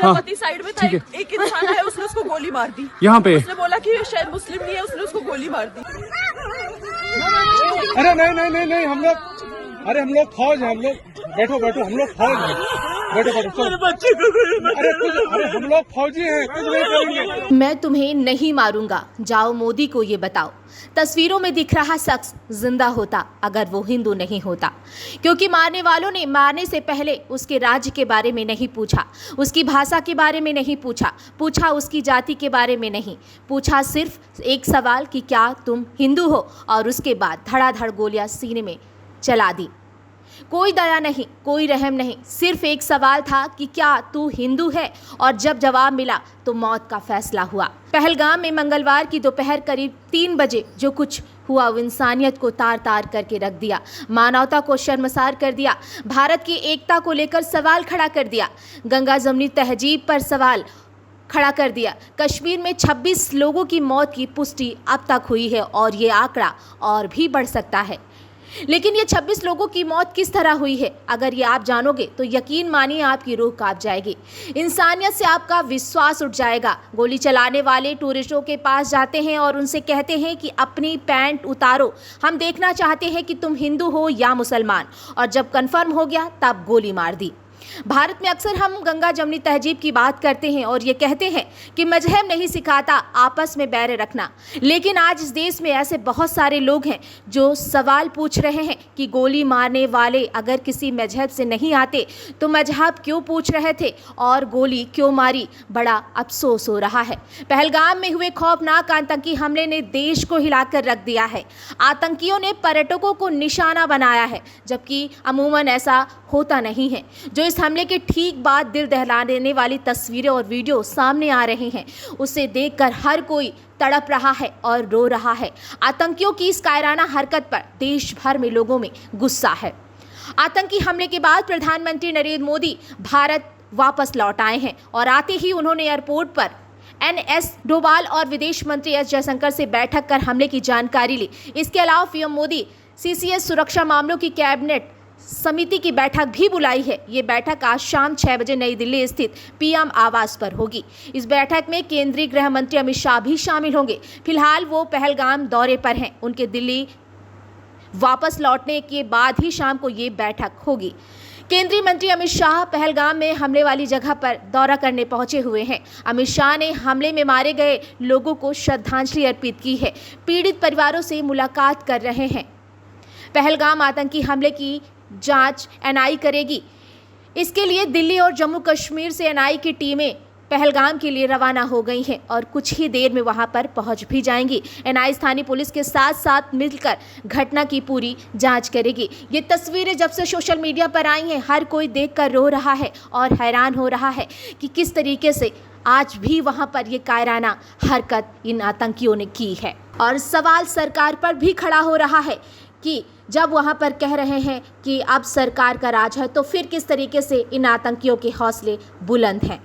मेरा हाँ, पति साइड में था, एक इंसान है, उसने उसको गोली मार दी। यहाँ पे उसने बोला कि शायद मुस्लिम नहीं है, उसने उसको गोली मार दी। अरे नहीं हम लोग फौज है, हम लोग बैठो हम लोग फौज है, बैठो चलो। बच्चे को अरे हम लोग फौजी हैं, कुछ नहीं करेंगे। मैं तुम्हें नहीं मारूंगा, जाओ मोदी को ये बताओ। तस्वीरों में दिख रहा शख्स जिंदा होता अगर वो हिंदू नहीं होता, क्योंकि मारने वालों ने मारने से पहले उसके राज्य के बारे में नहीं पूछा, उसकी भाषा के बारे में नहीं पूछा उसकी जाति के बारे में नहीं पूछा, सिर्फ एक सवाल कि क्या तुम हिंदू हो, और उसके बाद धड़ाधड़ गोलियां सीने में चला दी। कोई दया नहीं, कोई रहम नहीं, सिर्फ एक सवाल था कि क्या तू हिंदू है, और जब जवाब मिला तो मौत का फैसला हुआ। पहलगाम में मंगलवार की दोपहर करीब 3 बजे जो कुछ हुआ वो इंसानियत को तार तार करके रख दिया, मानवता को शर्मसार कर दिया, भारत की एकता को लेकर सवाल खड़ा कर दिया, गंगा जमनी तहजीब पर सवाल खड़ा कर दिया। कश्मीर में 26 लोगों की मौत की पुष्टि अब तक हुई है और ये आंकड़ा और भी बढ़ सकता है। लेकिन ये 26 लोगों की मौत किस तरह हुई है, अगर ये आप जानोगे तो यकीन मानिए आपकी रूह कांप जाएगी, इंसानियत से आपका विश्वास उठ जाएगा। गोली चलाने वाले टूरिस्टों के पास जाते हैं और उनसे कहते हैं कि अपनी पैंट उतारो, हम देखना चाहते हैं कि तुम हिंदू हो या मुसलमान, और जब कन्फर्म हो गया तब गोली मार दी। भारत में अक्सर हम गंगा जमनी तहजीब की बात करते हैं और ये कहते हैं कि मजहब नहीं सिखाता आपस में बैर रखना, लेकिन आज इस देश में ऐसे बहुत सारे लोग हैं जो सवाल पूछ रहे हैं कि गोली मारने वाले अगर किसी मजहब से नहीं आते तो मजहब क्यों पूछ रहे थे और गोली क्यों मारी। बड़ा अफसोस हो रहा है। पहलगाम में हुए खौफनाक आतंकी हमले ने देश को हिलाकर रख दिया है। आतंकियों ने पर्यटकों को निशाना बनाया है, जबकि अमूमन ऐसा होता नहीं है। जो इस हमले के ठीक बाद दिल दहला देने वाली तस्वीरें और वीडियो सामने आ रहे हैं, उसे देखकर हर कोई तड़प रहा है और रो रहा है। आतंकियों की इस कायराना हरकत पर देश भर में लोगों में गुस्सा है। आतंकी हमले के बाद प्रधानमंत्री नरेंद्र मोदी भारत वापस लौट आए हैं और आते ही उन्होंने एयरपोर्ट पर एनएस डोभाल और विदेश मंत्री एस जयशंकर से बैठक कर हमले की जानकारी ली। इसके अलावा पीएम मोदी सीसीएस सुरक्षा मामलों की कैबिनेट समिति की बैठक भी बुलाई है। ये बैठक आज शाम 6 बजे नई दिल्ली स्थित पीएम आवास पर होगी। इस बैठक में केंद्रीय गृह मंत्री अमित शाह भी शामिल होंगे। फिलहाल वो पहलगाम दौरे पर हैं। उनके दिल्ली वापस लौटने के बाद ही शाम को ये बैठक होगी। केंद्रीय मंत्री अमित शाह पहलगाम में हमले वाली जगह पर दौरा करने पहुंचे हुए हैं। अमित शाह ने हमले में मारे गए लोगों को श्रद्धांजलि अर्पित की है। पीड़ित परिवारों से मुलाकात कर रहे हैं। पहलगाम आतंकी हमले की जांच एनआई करेगी। इसके लिए दिल्ली और जम्मू कश्मीर से एनआई की टीमें पहलगाम के लिए रवाना हो गई हैं और कुछ ही देर में वहां पर पहुंच भी जाएंगी। एनआई स्थानीय पुलिस के साथ साथ मिलकर घटना की पूरी जांच करेगी। ये तस्वीरें जब से सोशल मीडिया पर आई हैं, हर कोई देखकर रो रहा है और हैरान हो रहा है कि किस तरीके से आज भी वहां पर ये कायराना हरकत इन आतंकियों ने की है। और सवाल सरकार पर भी खड़ा हो रहा है कि जब वहाँ पर कह रहे हैं कि अब सरकार का राज है, तो फिर किस तरीके से इन आतंकियों के हौसले बुलंद हैं।